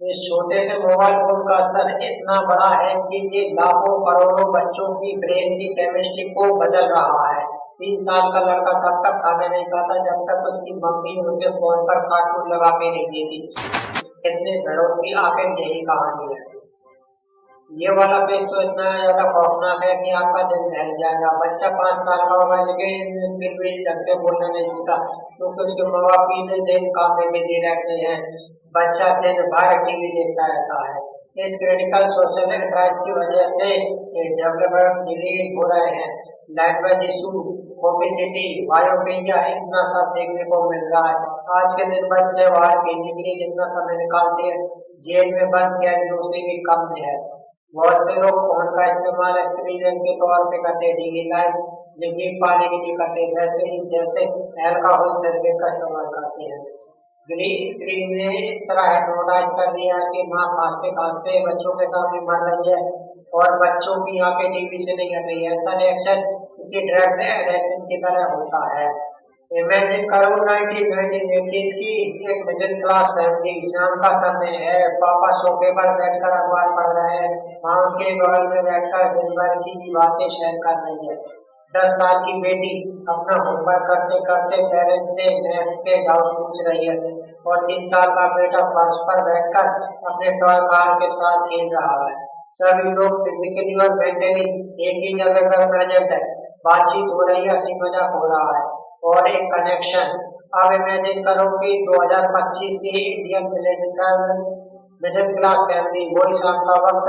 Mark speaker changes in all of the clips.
Speaker 1: इस छोटे से मोबाइल फोन का असर इतना बड़ा है कि ये लाखों करोड़ों बच्चों की ब्रेन की केमिस्ट्री को बदल रहा है। 3 साल का लड़का तब तक खाना नहीं खाता जब तक उसकी मम्मी उसे फोन पर कार्टून लगा के नहीं देती। कितने घरों की आखिर यही कहानी है। ये वाला केस तो इतना ज्यादा खौफनाक है कि आपका दिल दहल जाएगा। बच्चा 5 साल का होगा लेकिन फिर भी ढंग से बोलना नहीं सीखा क्योंकि उसके माँ बाप पूरे दिन काम में बिजी रहते हैं। बच्चा दिन भर टीवी देखता रहता है। इस क्रिटिकल सोशल एंटरप्राइज की वजह से डेवलपमेंट डिले हो रहे हैं। लैंग्वेज इशू, ओबेसिटी, मायोपिया, इतना सब देखने को मिल रहा है। आज के दिन बच्चे बाहर खेलने के लिए जितना समय निकालते हैं, जेल में बंद कैदियों से भी कम है। बहुत से लोग फोन का इस्तेमाल स्क्रीन के तौर पे करते हैं, डेली लाइफ जिंदगी पाने के लिए करते हैं, वैसे ही जैसे अल्कोहल शरबत का इस्तेमाल करते हैं। ग्रीन स्क्रीन ने इस तरह हिप्नोटाइज कर दिया है कि माँ खांसते खांसते बच्चों के सामने मर रही है और बच्चों की आंखें टीवी से नहीं हट रही है। ऐसा रिएक्शन किसी ड्रग्स एडिक्शन की तरह होता है। इमेजिन करो 1980s की एक मिडिल क्लास फैमिली, शाम का समय है, पापा सोफे पर बैठकर अखबार पढ़ रहे हैं, माँ उनके बगल में बैठकर दिन भर की बातें शेयर कर रही है। 10 साल की बेटी अपना होमवर्क करते करते पेरेंट्स से मैथ के डाउट पूछ रही है और 3 साल का बेटा फर्श पर बैठकर अपने टॉय कार के साथ खेल रहा है। सभी लोग फिजिकली और मेंटली एक ही जगह पर प्रेजेंट है, बातचीत हो रही है, हंसी मजाक हो रहा है और एक कनेक्शन। अब इमेजिन करो कि 2025 की इंडियन मिडिल क्लास फैमिली, वही शाम का वक्त,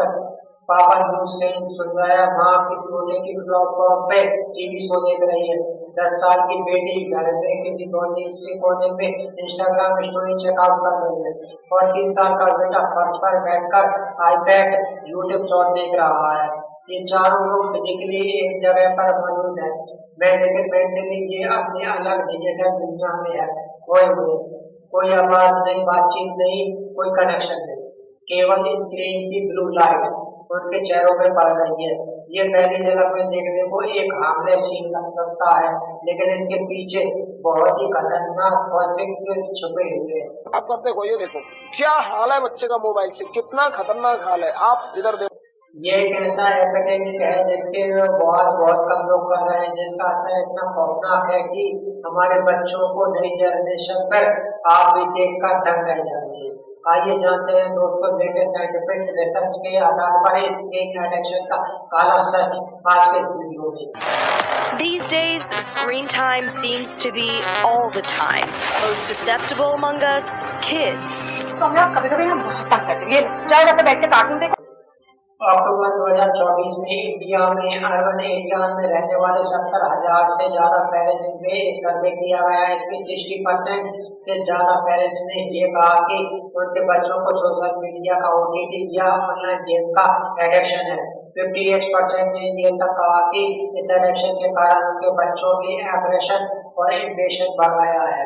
Speaker 1: पापा न्यूज से सुन रहा है, माँ किसी ओटीटी प्लेटफॉर्म पे टीवी शो देख रही है, 10 साल की बेटी घर में किसी कोने में इंस्टाग्राम स्टोरी चेकआउट कर रही है और 3 साल का बेटा फर्श पर बैठकर आईपैड यूट्यूब शॉर्ट देख रहा है। ये चारों लोग फिजिकली एक जगह पर मौजूद है, मेंटली ये अपने अलग डिजिटल दुनिया में है। कोई आवाज नहीं, बातचीत नहीं, कोई कनेक्शन नहीं, केवल स्क्रीन की ब्लू लाइट उनके चेहरों पे पड़ रही है। ये पहली झलक में देखने को एक हार्मलेस सीन लग सकता है, लेकिन इसके पीछे बहुत ही खतरनाक कॉन्सेप्ट छुपे हुए हैं।
Speaker 2: आप करते हो, ये देखो क्या हाल है बच्चे का मोबाइल से, कितना खतरनाक हाल है। आप इधर देखो,
Speaker 1: ये एक ऐसा एपिडेमिक है जिसके बहुत बहुत कम लोग कर रहे हैं, जिसका असर इतना खौफनाक है कि हमारे बच्चों को नई जनरेशन पर आप भी देखकर दंग रह जाएंगे। आइए जानते हैं दोस्तों लेटेस्ट साइंटिफिक रिसर्च के आधार पर स्क्रीन एडिक्शन का काला सच आज के इस वीडियो में।
Speaker 3: These days, screen time seems to be all the time. Most susceptible among us, kids.
Speaker 4: तो हम लोग कभी-कभी ना बहुत तंग करते हैं। चलो जाके बैठ के कार्टून देखो।
Speaker 1: अक्टूबर 2024 में इंडिया में अर्बन एरिया में रहने वाले 70,000 से ज्यादा पेरेंट्स में एक सर्वे किया गया है। इसमें 60% से ज्यादा पेरेंट्स ने ये कहा कि उनके बच्चों को सोशल मीडिया का ओटीटी या ऑनलाइन गेम का एडिक्शन है। 58% ने ये तक कहा कि इस एडिक्शन के कारण उनके बच्चों की एग्रेशन और इम्पेशेंस बढ़ गया है।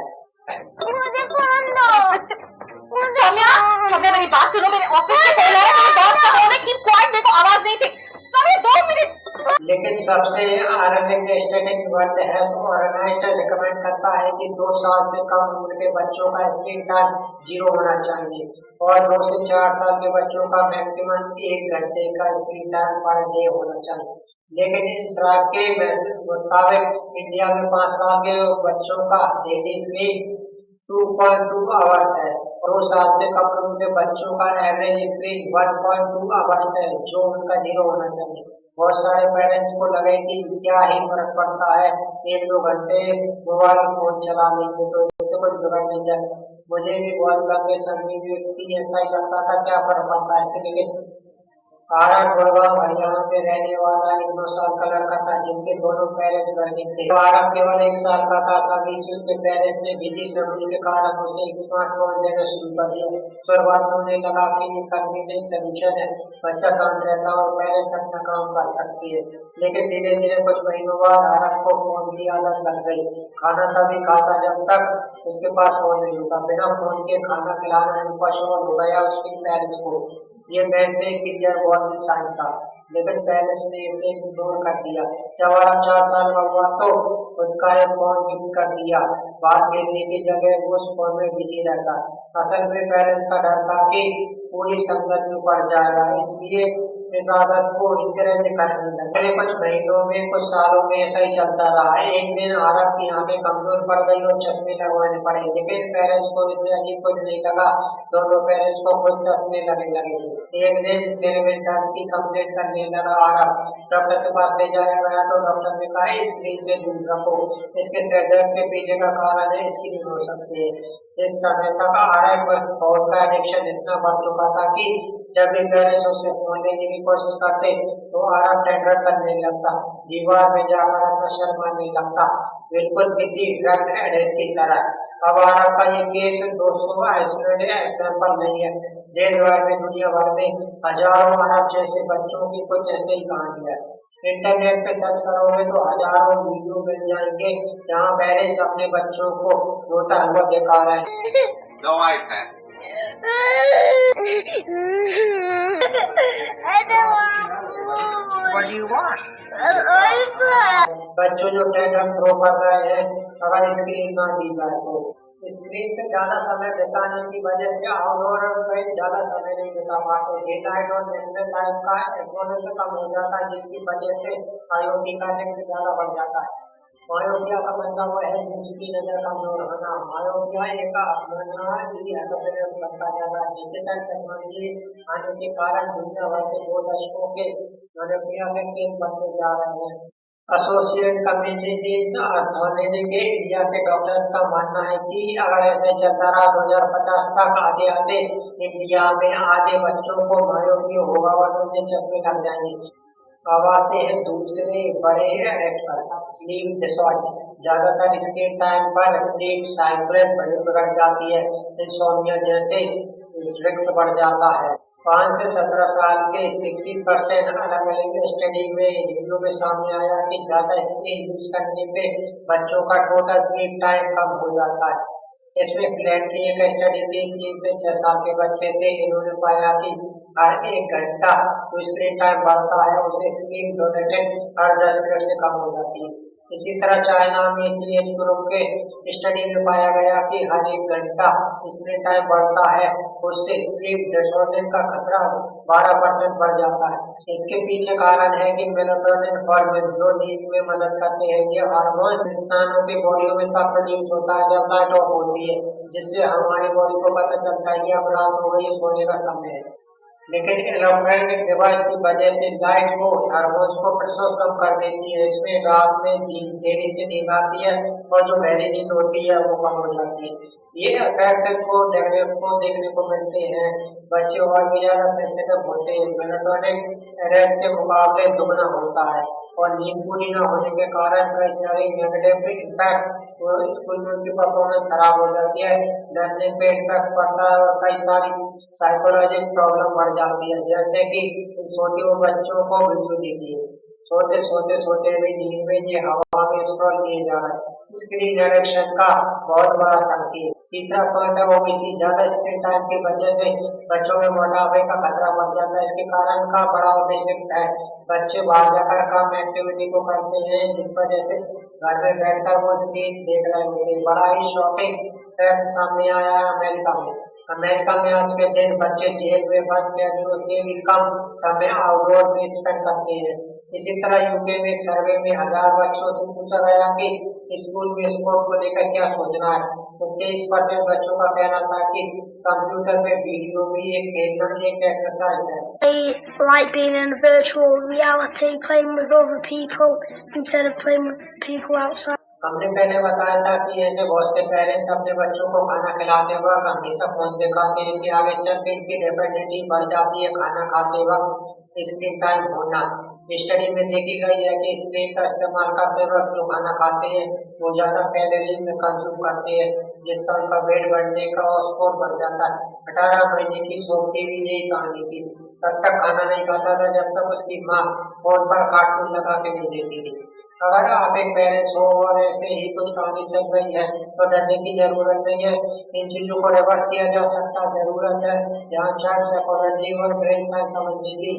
Speaker 4: मुझे फोन दो। सौम्या, सौम्या मेरी बात सुनो, मेरे ऑफिस से कॉल आया, मेरे बॉस का कॉल है, कीप क्वाइट, देखो आवाज नहीं चाहिए। सौम्या 2 मिनट।
Speaker 1: लेकिन सबसे आरंभिक static World Health Organization recommend करता है कि 2 साल से कम उम्र के बच्चों का स्क्रीन टाइम 0 होना चाहिए और 2 से 4 साल के बच्चों का मैक्सिमम 1 घंटे का स्क्रीन टाइम पर डे होना चाहिए। लेकिन इस रात के मुताबिक इंडिया में 5 साल के बच्चों का डेली स्क्रीन 2.2 आवर्स है। 2 साल से कम उम्र के बच्चों का एवरेज स्क्रीन 1.2 आवर्स है, जो उनका 0 होना चाहिए। बहुत सारे पेरेंट्स को लगे कि क्या ही फर्क पड़ता है, 1-2 घंटे मोबाइल फोन चला लेंगे तो इससे कोई बिगड़ नहीं जाए। मुझे भी बहुत लंबे समय व्यक्ति ऐसा ही लगता था, क्या फर्क पड़ता है। लेकिन कारण गुड़गांव हरियाणा में रहने वाला एक 9 साल का लड़का था जिनके दोनों पेरेंट्स वर्किंग थे। आरब केवल 1 साल का था, तभी उसके पेरेंट्स ने बिजी शेड्यूल के कारण उसे एक स्मार्टफोन देना शुरू कर दिया। शुरुआत में उन्हें लगा कि ये कन्वीनियंट सोल्यूशन है, बच्चा शांत रहता और पेरेंट्स अपना काम कर सकती है। लेकिन धीरे धीरे कुछ महीनों बाद आरब को फोन की आदत लग गई। खाना तभी खाता जब तक उसके पास फोन नहीं होता। बिना फोन के खाना खिलाना पशु हो गया उसके पेरेंट्स को। ये वैसे क्लियर वार्निंग साइन था। लेकिन पेरेंट्स ने इसे इग्नोर कर दिया। जब आरब 4 साल का हुआ तो उसका एक फोन गिफ्ट कर दिया। बाहर खेलने की जगह वो उस फोन में बिजी रहता। असल में पेरेंट्स का डर था कि पूरी संगत में पड़ जाएगा, इसलिए इस आदत को इंकरेज करने लगे। अगले कुछ महीनों में, कुछ सालों में ऐसा ही चलता रहा। एक दिन आरब की आंखें कमजोर पड़ गई और चश्मे लगवाने पड़े, लेकिन पेरेंट्स को इसे अजीब कुछ नहीं लगा। दोनों पेरेंट्स को खुद चश्मे लगने लगे। एक दिन सिर में दर्द की कंप्लेंट करने लगा आरब। डॉक्टर के पास ले जाया गया तो डॉक्टर ने कहा स्क्रीन से दूर रखो, इसके सिर दर्द के पीछे का कारण है स्क्रीन हो सकती है। इस समय तक आरब पर फोन का एडिक्शन इतना बढ़ चुका था कि जब भी पेरेंट्स उसे फोन लेने की कोशिश करते तो आरब टेंडर करने लगता, दीवार में जाकर अपना सर मारने लगता, बिल्कुल किसी ड्रग एडिक्ट की तरह। अब आरब का ये केस दोस्तों आइसोलेटेड एग्जाम्पल नहीं है। देश भर में, दुनिया भर में हजारों अरब जैसे बच्चों की कुछ ऐसे ही कहानी है। इंटरनेट पे सर्च करोगे तो हजारों वीडियो मिल जाएंगे जहाँ पेरेंट्स अपने बच्चों को रोता हुआ दिखा रहे हैं।
Speaker 5: No iPad.
Speaker 4: I don't want
Speaker 5: What do you want?
Speaker 1: बच्चों जो टेंडर थ्रो कर रहे हैं, अगर स्क्रीन ना दी जाए तो स्क्रीन पे ज्यादा समय बिताने की वजह से आउटडोर में ज्यादा समय नहीं बिता पाते। डे नाइट और नेचुरल लाइफ का एक्सपोजर कम हो जाता है, जिसकी वजह से आयोडी का इंडेक्स ज्यादा बढ़ जाता है। मायोपिया का मतलब है दूसरी नजर कमजोर होना। मायोपिया एक बनता जा रहा है। डिजिटल टेक्नोलॉजी आने के कारण दुनिया भर के 2 दशकों के मायोपिया के केस बढ़ते जा रहे हैं। एसोसिएट कम्युनिटी ऑर्थोलॉजी के इंडिया के डॉक्टर्स का मानना है कि अगर ऐसे चलता रहा 2050 तक आधे आधे इंडिया में आधे बच्चों को मायोपिया होगा और उन्हें चश्मे लग जाएंगे। अब आते हैं दूसरे बड़े एडिक्ट पर, स्लीप डिसऑर्डर। ज्यादातर स्क्रीन टाइम पर स्लीप साइकिल बिगड़ जाती है, इंसोम्निया जैसे रिस्क बढ़ जाता है। 5 से 17 साल के 60% अलग अलग स्टडी में रिव्यू में सामने आया कि ज्यादा स्क्रीन यूज करने पे बच्चों का टोटल स्लीप टाइम कम हो जाता है। इसमें फ्लैटली एक स्टडी थी, 3 से 6 साल के बच्चे थे। इन्होंने पाया कि हर 1 घंटा जो स्क्रीन टाइम बढ़ता है उसे स्क्रीन डोनेटेड हर 10 मिनट से कम हो जाती है। इसी तरह चाइना में इसी एज ग्रुप के स्टडी में पाया गया कि हर 1 घंटा स्क्रीन टाइम बढ़ता है उससे स्लीप डिसऑर्डर का खतरा 12% बढ़ जाता है। इसके पीछे कारण है कि मेलाटोनिन हार्मोन जो नींद में मदद करते हैं। ये हार्मोन इंसानों की बॉडी में तब प्रोड्यूस होता है जब लाइट ऑफ होती है, जिससे हमारी बॉडी को पता चलता है कि अब रात हो गई, सोने का समय है। लेकिन इलेक्ट्रॉनिक डिवाइस की वजह से लाइट को हार्मोन्स को प्रोसेस कम कर देती है। इसमें रात में देरी से नींद आती है और जो गहरी नींद होती है वो कम हो जाती है। ये इफेक्ट को देखने को मिलते हैं। बच्चे और भी ज्यादा सेंसिटिव होते हैं। मेलाटोनिन एरेस के मुकाबले दुगना होता है और नींद पूरी न होने के कारण कई सारे नेगेटिव इम्पैक्ट, स्कूल में उनकी परफॉर्मेंस खराब हो जाती है, लर्निंग पे इम्पैक्ट पड़ता है और कई सारी साइकोलॉजिकल प्रॉब्लम बढ़ जाती है, जैसे कि सोते हुए बच्चों को वीडियो देखिए, सोते भी नींद में ये हवा में स्क्रॉल किए जा रहे हैं। स्क्रीन एडिक्शन का बहुत बड़ा संकेत। तीसरा पॉइंट है ओबेसिटी। ज्यादा स्क्रीन टाइम की वजह से बच्चों में मोटापे का खतरा बढ़ जाता है। इसके कारण का बड़ा उद्देश्य है बच्चे बाहर जाकर कम एक्टिविटी को करते हैं, जिस वजह से घर में बैठकर वो स्क्रीन देख रहे होते हैं। बड़ा ही शॉकिंग फैक्ट सामने आया है अमेरिका में आज के दिन बच्चे जेल में बंद कैदियों से भी कम समय आउटडोर में स्पेंड करते हैं। इसी तरह यूके में एक सर्वे में 1000 बच्चों से पूछा गया कि स्कूल में स्पोर्ट को लेकर क्या सोचना है, तो 23% बच्चों का कहना था कि कंप्यूटर में वीडियो भी एक खेलना एक एक्सरसाइज है।
Speaker 6: They like being in virtual reality, playing with other people instead of playing with people outside.
Speaker 1: हमने पहले बताया था कि ऐसे बहुत से पेरेंट्स अपने बच्चों को खाना खिलाते वक्त हमेशा फोन दिखाते हैं। इससे आगे चल के इनकी डेफिनेटली बढ़ जाती है खाना खाते वक्त स्क्रीन टाइम होना। स्टडी में देखी गई है कि स्क्रीन का इस्तेमाल करते वक्त जो खाना खाते हैं वो ज्यादा कैलोरीज कंज्यूम करते हैं, जिसका उनका वेट बढ़ने का स्कोर बढ़ जाता है। 18 महीने की सोफी भी यही कहानी थी। तब तक खाना नहीं खाता था जब तक उसकी माँ फोन पर कार्टून लगा के नहीं देती थी। अगर आप एक पेरेंट्स हो और ऐसे ही कुछ कहानी चल रही है तो डरने की जरूरत नहीं है। इन चीजों को रिवर्स किया जा सकता जरूरत है। यहाँ चार्ट साइकोलॉजी और ब्रेन साइंस समझने की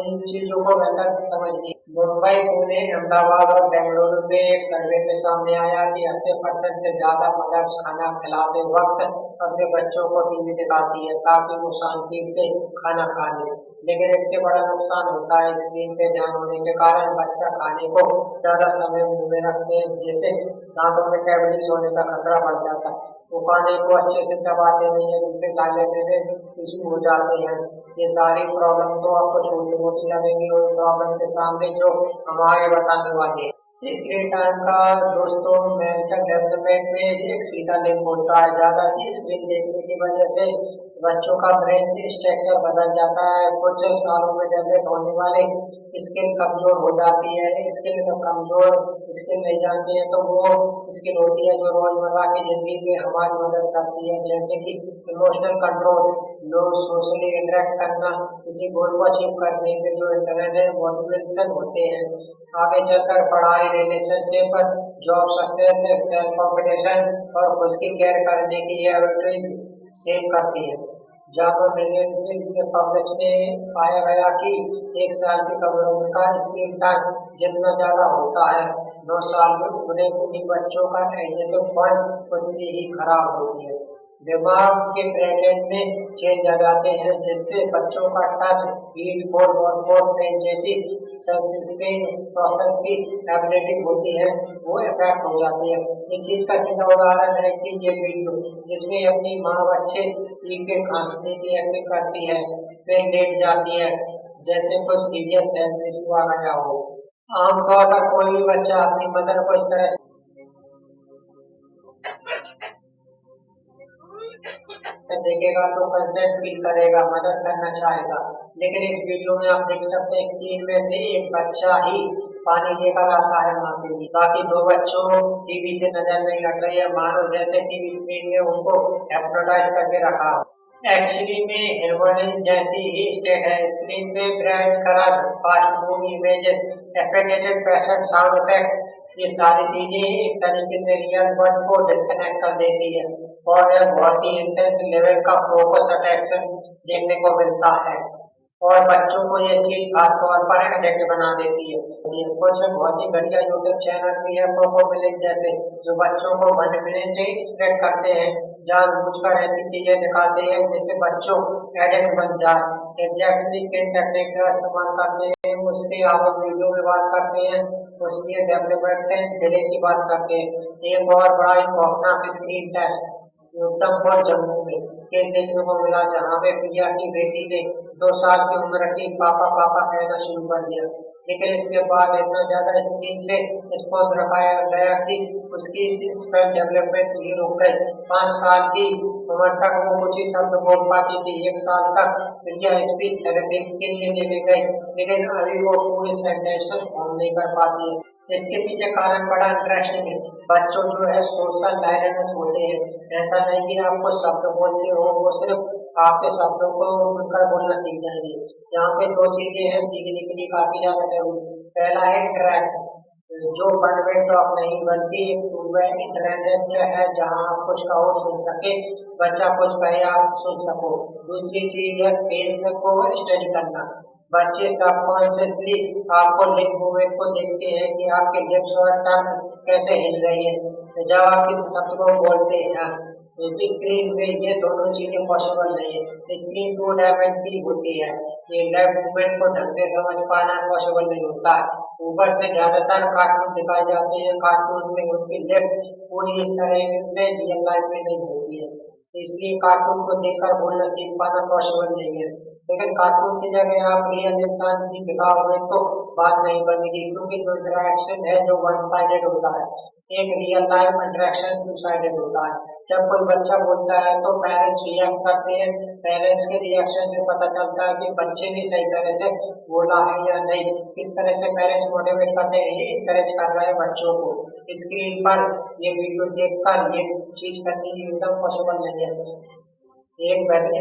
Speaker 1: इन चीजों को बेहतर समझिए। मुंबई, पुणे, अहमदाबाद और बेंगलुरु में एक सर्वे में सामने आया कि 80% से ज्यादा मदर्स खाना खिलाते वक्त अपने बच्चों को टीवी दिखाती है ताकि वो शांति से खाना खा ले। लेकिन इससे बड़ा नुकसान होता है। स्क्रीन पे ध्यान होने के कारण बच्चा खाने को ज्यादा समय मुंह में रखते हैं, जिससे दांतों में कैविटीज होने का खतरा बढ़ जाता है। वो खाने को अच्छे से चबाते नहीं है, जिससे टॉयलेट में इशू हो जाते हैं। ये सारी प्रॉब्लम तो आपको छोटी मोटी लगेंगी और प्रॉब्लम के सामने जो हम आगे बताने वाले हैं। स्क्रीन टाइम का दोस्तों मेंटल डेवलपमेंट में एक सीधा लिंक होता है। ज्यादा स्क्रीन देखने की वजह से बच्चों का ब्रेन स्ट्रक्चर बदल जाता है। कुछ सालों में डेवलप होने वाली स्किल कमजोर हो जाती है। स्किल कमजोर स्किल नहीं जानती है तो वो स्किल होती है जो रोजमर्रा की जिंदगी में हमारी मदद करती है, जैसे कि इमोशनल कंट्रोल, लोग सोशली इंटरेक्ट करना, किसी गोल को अचीव करने के जो इंटरनेट मोटिवेशन होते हैं। आगे चलकर पढ़ाई, relationship, job success, self competition और खुद की केयर करने की एबिलिटीज सेव करती है। जब पब्लिश में पाया गया कि 1 साल की उम्र का स्क्रीन टाइम जितना ज्यादा होता है 9 साल की उम्र में बच्चों का एग्जीक्यूटिव फंड उतनी ही खराब होती है। दिमाग के पैटर्न में चेंज आ जाते हैं, जिससे बच्चों का टच, रीड, कोड और कोड जैसी सेंसिटिव प्रोसेस की एबिलिटी होती है वो इफेक्ट हो जाती है। इस चीज का सीधा उदाहरण है कि ये वीडियो जिसमें अपनी माँ बच्चे के खांसने की एक्टिंग करती है, फिर लेट जाती है जैसे कोई सीरियस हेल्थ इशू आ गया हो। आमतौर पर कोई भी बच्चा अपनी मदर को इस तरह देखेगा तो कंसर्न फील करेगा, मदद करना चाहेगा। लेकिन इस वीडियो में आप देख सकते हैं 3 में से 1 बच्चा ही पानी लेकर आता है माँ के लिए। बाकी 2 बच्चों टीवी से नजर नहीं हट रही है, मानो जैसे टीवी स्क्रीन ने उनको हिप्नोटाइज करके रखा। एक्चुअली में हिरमोनियम जैसी ही स्टेट है। स्क्रीन पे brand colour, fast move images, affected passion, sound effect, ये सारी चीजें एक तरीके से रियल वर्ल्ड को डिस्कनेक्ट कर देती है और बहुत ही इंटेंस लेवल का फोकस अटेंशन देखने को मिलता है और बच्चों को ये चीज खास तौर पर एडिक्ट बना देती है। कुछ बहुत ही घटिया यूट्यूब चैनल भी है कोकोमिलेट जैसे, जो बच्चों को मैनिपुलेट स्प्रेड करते हैं, जानबूझकर ऐसी चीजें दिखाते हैं जिससे बच्चों एडिक्ट बन जाए। एग्जैक्टली किन टेक्निक का इस्तेमाल करते हैं उसके आप वीडियो में बात करते हैं, उसकी डेवलपमेंट डिले की बात करते हैं। एक और बड़ा खौफनाक स्क्रीन टेस्ट उत्तमपुर जम्मू में केस देखने को मिला, जहाँ पे प्रिया की बेटी ने 2 साल की उम्र की पापा पापा कहना शुरू कर दिया। लेकिन इसके बाद इतना ज्यादा स्क्रीन से एक्सपोज रखाया गया कि उसकी स्पेल डेवलपमेंट ही रुक गई। 5 साल की उम्र तक वो कुछ ही शब्द बोल पाती थी। 1 साल तक प्रिया स्पीच थेरेपी के लिए लेके गई, लेकिन अभी वो पूरी सेंटेंस फॉर्म नहीं कर पाती है। इसके पीछे कारण बड़ा इंटरेस्टिंग है। बच्चों जो है सोशल डायनेमिक्स होते हैं। ऐसा नहीं कि आप कुछ शब्द बोलते हो, वो सिर्फ आपके शब्दों को सुनकर बोलना सीख जाएंगे। यहाँ पे 2 चीजें हैं सीखने के लिए काफी ज्यादा जरूरी। पहला है इंटरेक्ट, जो वन वे टॉक नहीं बनती, टू वे इंटरेक्ट है, जहाँ आप कुछ कहो सुन सके, बच्चा कुछ कहे आप सुन सको। दूसरी चीज है फेस को स्टडी करना। बच्चे सबकॉन्शियसली आपको लिप मूवमेंट को देखते हैं कि आपके लिप्स और टंग कैसे हिल रही है जब आप किसी शब्द को बोलते हैं। स्क्रीन पे ये दोनों चीजें पॉसिबल नहीं है। स्क्रीन 2 डायमेंशनल होती है, ये लेफ्ट मूवमेंट को ढंग से समझ पाना पॉसिबल नहीं होता है। ऊपर से ज्यादातर कार्टून दिखाए जाते हैं, कार्टून में उनकी लेफ्ट पूरी इस तरह से रियल लाइफ में नहीं होती है, इसलिए कार्टून को देखकर बोलना सीख पाना पॉसिबल नहीं है। लेकिन कार्टून की जगह आप रियल इंसान की दिखाओगे तो बात नहीं बनेगी, क्योंकि जो इंटरेक्शन है जो 1 साइडेड होता है, एक रियल लाइफ इंटरेक्शन 2 साइडेड होता है। जब कोई बच्चा बोलता है तो पेरेंट्स रिएक्ट करते हैं, पेरेंट्स के रिएक्शन से पता चलता है कि बच्चे ने सही तरह से बोला है या नहीं। किस तरह से पेरेंट्स मोटिवेट करते हैं, इंकरेज कर रहे हैं बच्चों को। स्क्रीन पर ये वीडियो देखकर ये चीज करनी एकदम पॉसिबल नहीं है। एक बेहतरीन